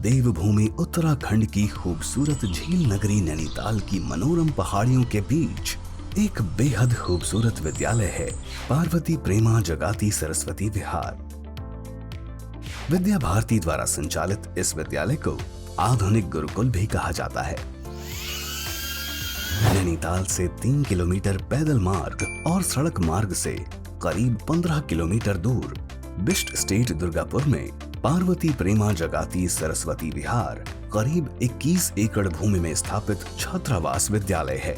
देवभूमि उत्तराखंड की खूबसूरत झील नगरी नैनीताल की मनोरम पहाड़ियों के बीच एक बेहद खूबसूरत विद्यालय है, पार्वती प्रेमा जगाती सरस्वती विहार। विद्या भारती द्वारा संचालित इस विद्यालय को आधुनिक गुरुकुल भी कहा जाता है। नैनीताल से 3 किलोमीटर पैदल मार्ग और सड़क मार्ग से करीब 15 किलोमीटर दूर बिष्ट स्टेट दुर्गापुर में पार्वती प्रेमा जगाती सरस्वती विहार करीब 21 एकड़ भूमि में स्थापित छात्रावास विद्यालय है।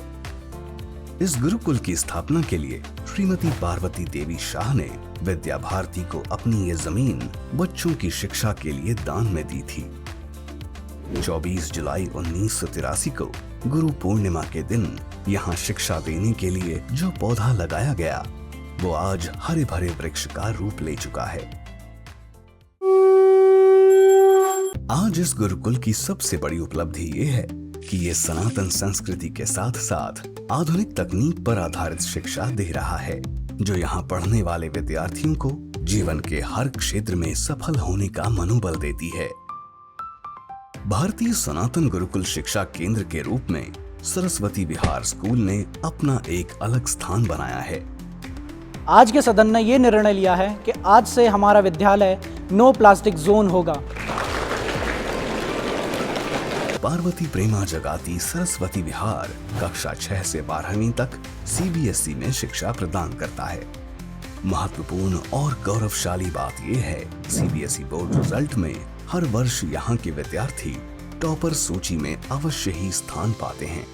इस गुरुकुल की स्थापना के लिए श्रीमती पार्वती देवी शाह ने विद्या भारती को अपनी ये जमीन बच्चों की शिक्षा के लिए दान में दी थी। 24 जुलाई 1983 को गुरु पूर्णिमा के दिन यहाँ शिक्षा देने के लिए जो पौधा लगाया गया वो आज हरे भरे वृक्ष का रूप ले चुका है। आज इस गुरुकुल की सबसे बड़ी उपलब्धि ये है कि ये सनातन संस्कृति के साथ साथ आधुनिक तकनीक पर आधारित शिक्षा दे रहा है, जो यहाँ पढ़ने वाले विद्यार्थियों को जीवन के हर क्षेत्र में सफल होने का मनोबल देती है। भारतीय सनातन गुरुकुल शिक्षा केंद्र के रूप में सरस्वती विहार स्कूल ने अपना एक अलग स्थान बनाया है। आज के सदन ने ये निर्णय लिया है कि आज से हमारा विद्यालय नो प्लास्टिक जोन होगा। पार्वती प्रेमा जगाती सरस्वती विहार कक्षा 6 से 12वीं तक CBSE में शिक्षा प्रदान करता है। महत्वपूर्ण और गौरवशाली बात यह है, CBSE बोर्ड रिजल्ट में हर वर्ष यहाँ के विद्यार्थी टॉपर सूची में अवश्य ही स्थान पाते हैं।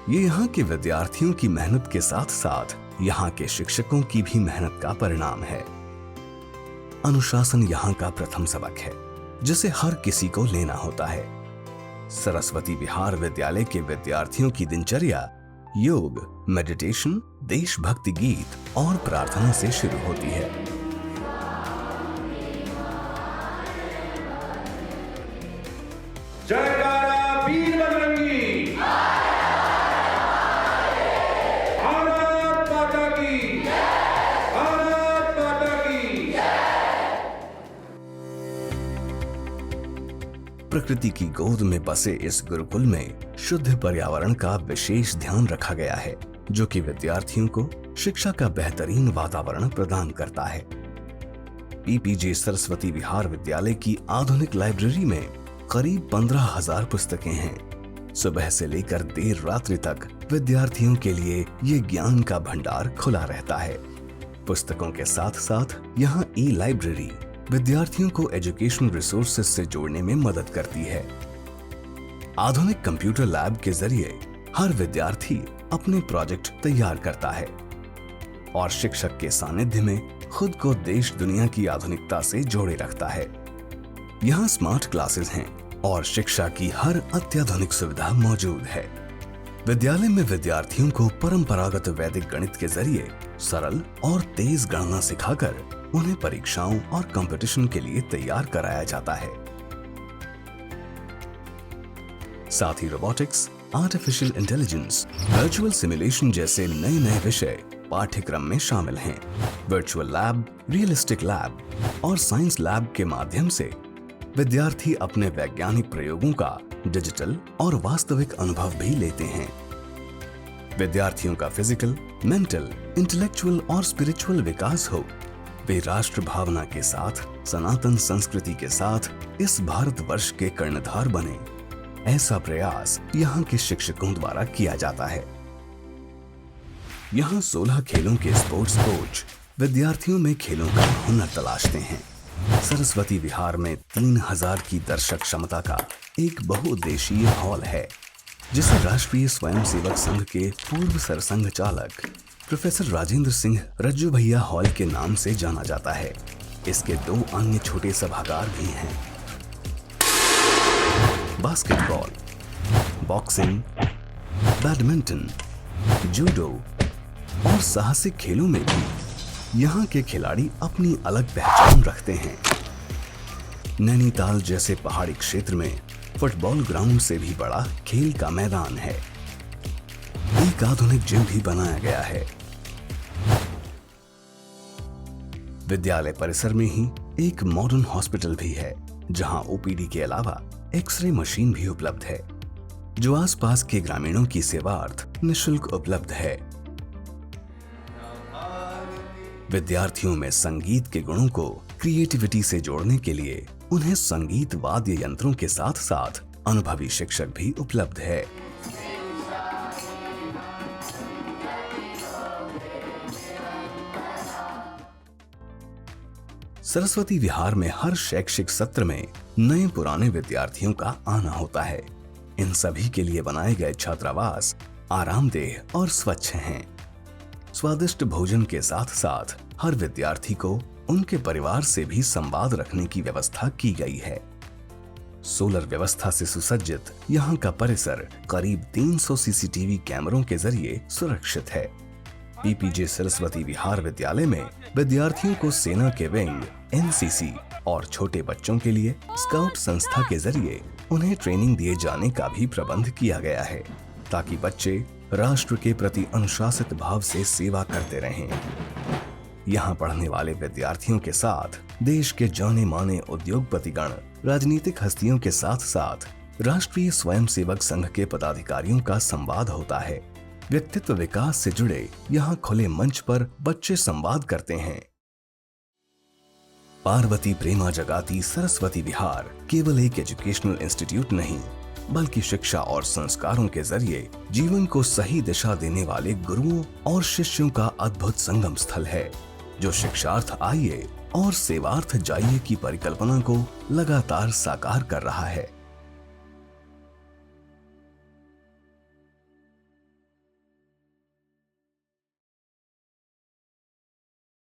ये यहाँ के विद्यार्थियों की मेहनत के साथ साथ यहाँ के शिक्षकों की भी मेहनत का परिणाम है। अनुशासन यहाँ का प्रथम सबक है, जिसे हर किसी को लेना होता है। सरस्वती विहार विद्यालय के विद्यार्थियों की दिनचर्या योग, मेडिटेशन, देशभक्ति गीत और प्रार्थना से शुरू होती है। जयकारा वीर बजरंगी, भारत माता की, भारत माता की। प्रकृति की गोद में बसे इस गुरुकुल में शुद्ध पर्यावरण का विशेष ध्यान रखा गया है, जो कि विद्यार्थियों को शिक्षा का बेहतरीन वातावरण प्रदान करता है। PPJ सरस्वती विहार विद्यालय की आधुनिक लाइब्रेरी में करीब 15,000 पुस्तकें हैं। सुबह से लेकर देर रात्रि तक विद्यार्थियों के लिए ये ज्ञान का भंडार खुला रहता है। पुस्तकों के साथ साथ यहाँ ई-लाइब्रेरी विद्यार्थियों को एजुकेशनल रिसोर्सेज से जोड़ने में मदद करती है। आधुनिक कंप्यूटर लैब के जरिए हर विद्यार्थी अपने प्रोजेक्ट तैयार करता है और शिक्षक के सानिध्य में खुद को देश दुनिया की आधुनिकता से जोड़े रखता है। यहाँ स्मार्ट क्लासेस हैं और शिक्षा की हर अत्याधुनिक सुविधा मौजूद है। विद्यालय में विद्यार्थियों को परंपरागत वैदिक गणित के जरिए सरल और तेज गणना सिखाकर उन्हें परीक्षाओं और कंपटीशन के लिए तैयार कराया जाता है। साथ ही robotics, artificial intelligence, virtual simulation जैसे नए नए विषय पाठ्यक्रम में शामिल हैं। वर्चुअल लैब, रियलिस्टिक लैब और साइंस लैब के माध्यम से विद्यार्थी अपने वैज्ञानिक प्रयोगों का डिजिटल और वास्तविक अनुभव भी लेते हैं। विद्यार्थियों का फिजिकल, मेंटल, इंटेलेक्चुअल और स्पिरिचुअल विकास हो, वे राष्ट्र भावना के साथ सनातन संस्कृति के साथ इस भारतवर्ष के कर्णधार बने, ऐसा प्रयास यहाँ के शिक्षकों द्वारा किया जाता है। यहाँ 16 खेलों के स्पोर्ट्स कोच विद्यार्थियों में खेलों का हुनर तलाशते हैं। सरस्वती विहार में 3000 की दर्शक क्षमता का एक बहुउद्देशीय हॉल है, जिसे राष्ट्रीय स्वयंसेवक संघ के पूर्व सरसंघ चालक प्रोफेसर राजेंद्र सिंह रज्जू भैया हॉल के नाम से जाना जाता है। इसके 2 अन्य छोटे सभागार भी हैं। बास्केटबॉल, बॉक्सिंग, बैडमिंटन, जूडो और साहसिक खेलों में भी यहाँ के खिलाड़ी अपनी अलग पहचान रखते हैं। नैनीताल जैसे पहाड़ी क्षेत्र में फुटबॉल ग्राउंड से भी बड़ा खेल का मैदान है। एक आधुनिक जिम भी बनाया गया है। विद्यालय परिसर में ही एक मॉडर्न हॉस्पिटल भी है, जहां OPD के अलावा एक्सरे मशीन भी उपलब्ध है, जो आसपास के ग्रामीणों की सेवार्थ निशुल्क उपलब्ध है। विद्यार्थियों में संगीत के गुणों को क्रिएटिविटी से जोड़ने के लिए उन्हें संगीत वाद्य यंत्रों के साथ साथ अनुभवी शिक्षक भी उपलब्ध है। सरस्वती विहार में हर शैक्षिक सत्र में नए पुराने विद्यार्थियों का आना होता है। इन सभी के लिए बनाए गए छात्रावास आरामदेह और स्वच्छ हैं। स्वादिष्ट भोजन के साथ साथ हर विद्यार्थी को उनके परिवार से भी संवाद रखने की व्यवस्था की गई है। सोलर व्यवस्था से सुसज्जित यहाँ का परिसर करीब 300 सीसीटीवी कैमरों के जरिए सुरक्षित है। पीपीजे सरस्वती विहार विद्यालय में विद्यार्थियों को सेना के विंग, एनसीसी और छोटे बच्चों के लिए स्काउट संस्था के जरिए उन्हें ट्रेनिंग दिए जाने का भी प्रबंध किया गया है, ताकि बच्चे राष्ट्र के प्रति अनुशासित भाव से सेवा करते रहें। यहाँ पढ़ने वाले विद्यार्थियों के साथ देश के जाने माने उद्योगपतिगण, राजनीतिक हस्तियों के साथ साथ राष्ट्रीय स्वयंसेवक संघ के पदाधिकारियों का संवाद होता है। व्यक्तित्व विकास से जुड़े यहाँ खुले मंच पर बच्चे संवाद करते हैं। पार्वती प्रेमा जगाती सरस्वती विहार केवल एक एजुकेशनल इंस्टीट्यूट नहीं, बल्कि शिक्षा और संस्कारों के जरिए जीवन को सही दिशा देने वाले गुरुओं और शिष्यों का अद्भुत संगम स्थल है, जो शिक्षार्थ आइए और सेवार्थ जाइए की परिकल्पना को लगातार साकार कर रहा है।